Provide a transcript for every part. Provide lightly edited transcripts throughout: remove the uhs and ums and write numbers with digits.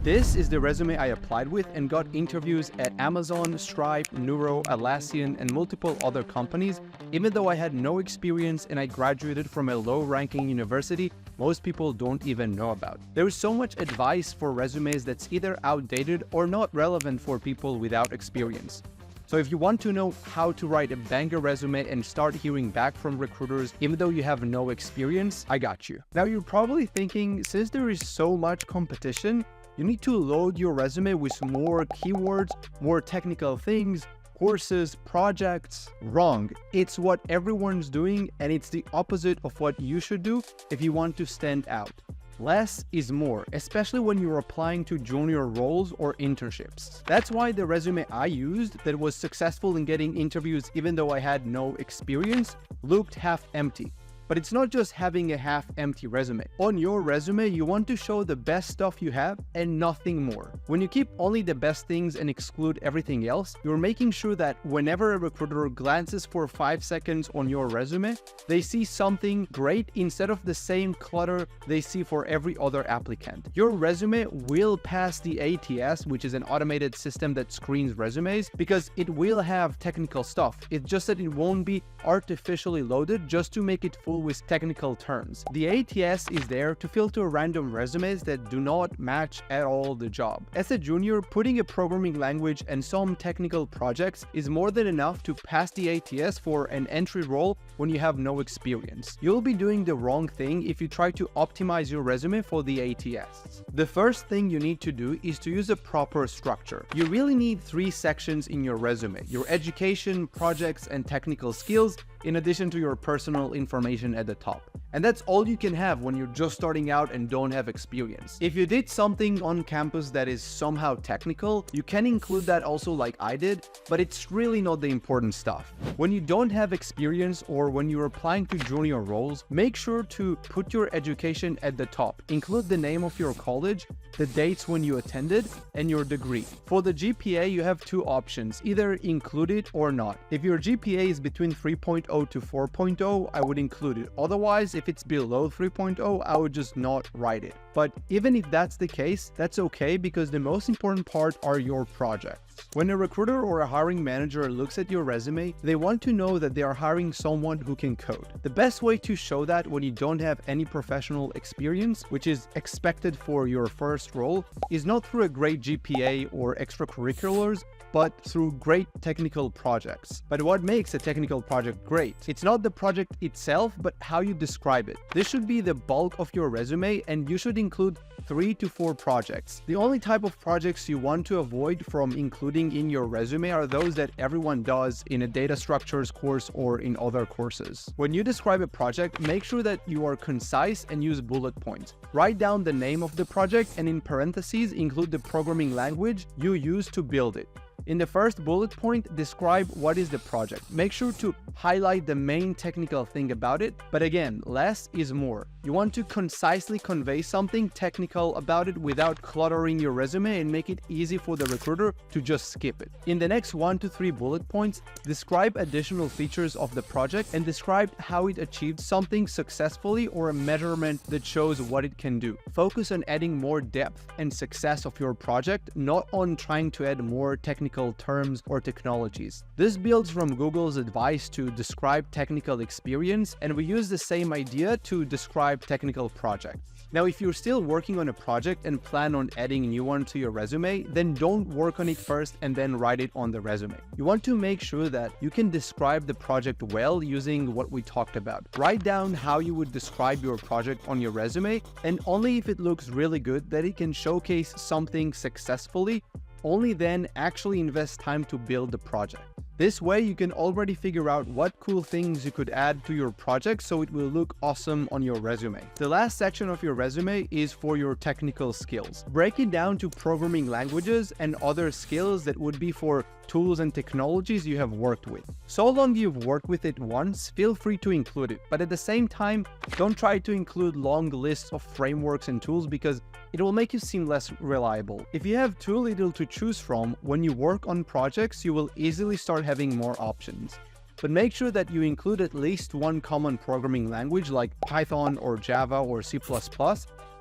This is the resume I applied with and got interviews at Amazon, Stripe, Neuro, Atlassian, and multiple other companies. Even though I had no experience and I graduated from a low-ranking university most people don't even know about. There is so much advice for resumes that's either outdated or not relevant for people without experience. So if you want to know how to write a banger resume and start hearing back from recruiters even though you have no experience, I got you. Now you're probably thinking, since there is so much competition, you need to load your resume with more keywords, more technical things, courses, projects. Wrong. It's what everyone's doing, and it's the opposite of what you should do if you want to stand out. Less is more, especially when you're applying to junior roles or internships. That's why the resume I used that was successful in getting interviews even though I had no experience looked half empty. But it's not just having a half-empty resume. On your resume, you want to show the best stuff you have and nothing more. When you keep only the best things and exclude everything else, you're making sure that whenever a recruiter glances for 5 seconds on your resume, they see something great instead of the same clutter they see for every other applicant. Your resume will pass the ATS, which is an automated system that screens resumes, because it will have technical stuff. It's just that it won't be artificially loaded just to make it full with technical terms. The ATS is there to filter random resumes that do not match at all the job. As a junior, putting a programming language and some technical projects is more than enough to pass the ATS for an entry role when you have no experience. You'll be doing the wrong thing if you try to optimize your resume for the ATS. The first thing you need to do is to use a proper structure. You really need 3 sections in your resume: your education, projects, and technical skills, in addition to your personal information at the top. And that's all you can have when you're just starting out and don't have experience. If you did something on campus that is somehow technical, you can include that also like I did, but it's really not the important stuff. When you don't have experience or when you're applying to junior roles, make sure to put your education at the top. Include the name of your college, the dates when you attended, and your degree. For the GPA, you have 2 options: either include it or not. If your GPA is between 3.0 to 4.0, I would include it. Otherwise, if it's below 3.0, I would just not write it. But even if that's the case, that's okay, because the most important part are your projects. When a recruiter or a hiring manager looks at your resume, they want to know that they are hiring someone who can code. The best way to show that when you don't have any professional experience, which is expected for your first role, is not through a great GPA or extracurriculars, but through great technical projects. But what makes a technical project great? It's not the project itself, but how you describe it. This should be the bulk of your resume, and you should include 3 to 4 projects. The only type of projects you want to avoid from including in your resume are those that everyone does in a data structures course or in other courses. When you describe a project, make sure that you are concise and use bullet points. Write down the name of the project and in parentheses include the programming language you use to build it. In the first bullet point, describe what is the project. Make sure to highlight the main technical thing about it, but again, less is more. You want to concisely convey something technical about it without cluttering your resume and make it easy for the recruiter to just skip it. In the next 1 to 3 bullet points, describe additional features of the project and describe how it achieved something successfully or a measurement that shows what it can do. Focus on adding more depth and success of your project, not on trying to add more technical terms or technologies. This builds from Google's advice to describe technical experience, and we use the same idea to describe technical projects. Now, if you're still working on a project and plan on adding a new one to your resume, then don't work on it first and then write it on the resume. You want to make sure that you can describe the project well using what we talked about. Write down how you would describe your project on your resume, and only if it looks really good that it can showcase something successfully, only then actually invest time to build the project. This way, you can already figure out what cool things you could add to your project so it will look awesome on your resume. The last section of your resume is for your technical skills. Break it down to programming languages and other skills that would be for tools and technologies you have worked with. So long you've worked with it once, feel free to include it, but at the same time, don't try to include long lists of frameworks and tools because it will make you seem less reliable. If you have too little to choose from, when you work on projects, you will easily start having more options. But make sure that you include at least one common programming language like Python or Java or C++,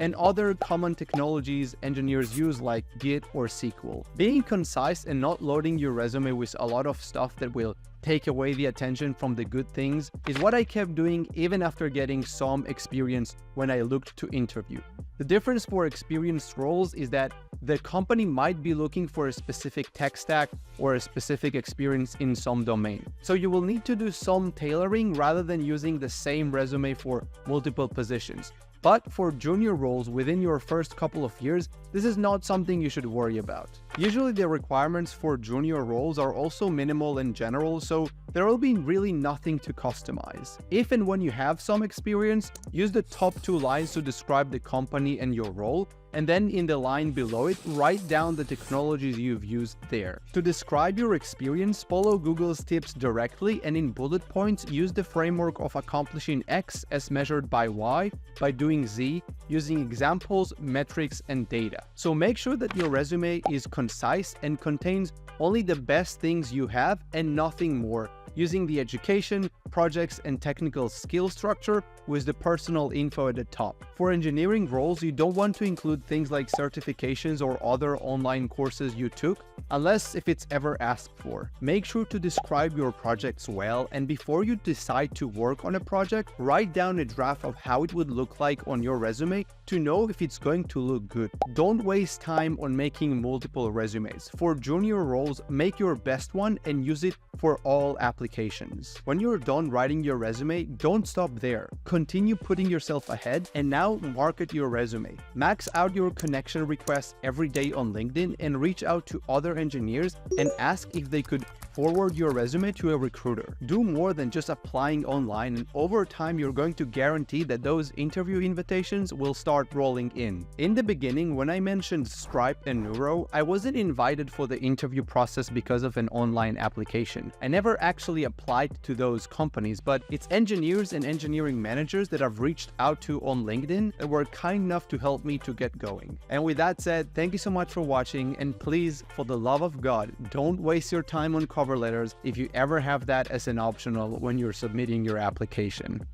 and other common technologies engineers use like Git or SQL. Being concise and not loading your resume with a lot of stuff that will take away the attention from the good things is what I kept doing even after getting some experience when I looked to interview. The difference for experienced roles is that the company might be looking for a specific tech stack or a specific experience in some domain. So you will need to do some tailoring rather than using the same resume for multiple positions. But for junior roles within your first couple of years, this is not something you should worry about. Usually the requirements for junior roles are also minimal in general, so there will be really nothing to customize. If and when you have some experience, use the top 2 lines to describe the company and your role, and then in the line below it, write down the technologies you've used there. To describe your experience, follow Google's tips directly, and in bullet points, use the framework of accomplishing X as measured by Y by doing Z, using examples, metrics, and data. So make sure that your resume is concise and contains only the best things you have and nothing more, using the education, projects, and technical skill structure with the personal info at the top. For engineering roles, you don't want to include things like certifications or other online courses you took, unless if it's ever asked for. Make sure to describe your projects well, and before you decide to work on a project, write down a draft of how it would look like on your resume to know if it's going to look good. Don't waste time on making multiple resumes. For junior roles, make your best one and use it for all applications. When you're done writing your resume, don't stop there. Continue putting yourself ahead and now market your resume. Max out your connection requests every day on LinkedIn and reach out to other engineers and ask if they could forward your resume to a recruiter. Do more than just applying online, and over time you're going to guarantee that those interview invitations will start rolling in. In the beginning, when I mentioned Stripe and Neuro, I wasn't invited for the interview process because of an online application. I never actually applied to those companies, but it's engineers and engineering managers that I've reached out to on LinkedIn that were kind enough to help me to get going. And with that said, thank you so much for watching, and please, for the love of God, don't waste your time on cover letters if you ever have that as an optional when you're submitting your application.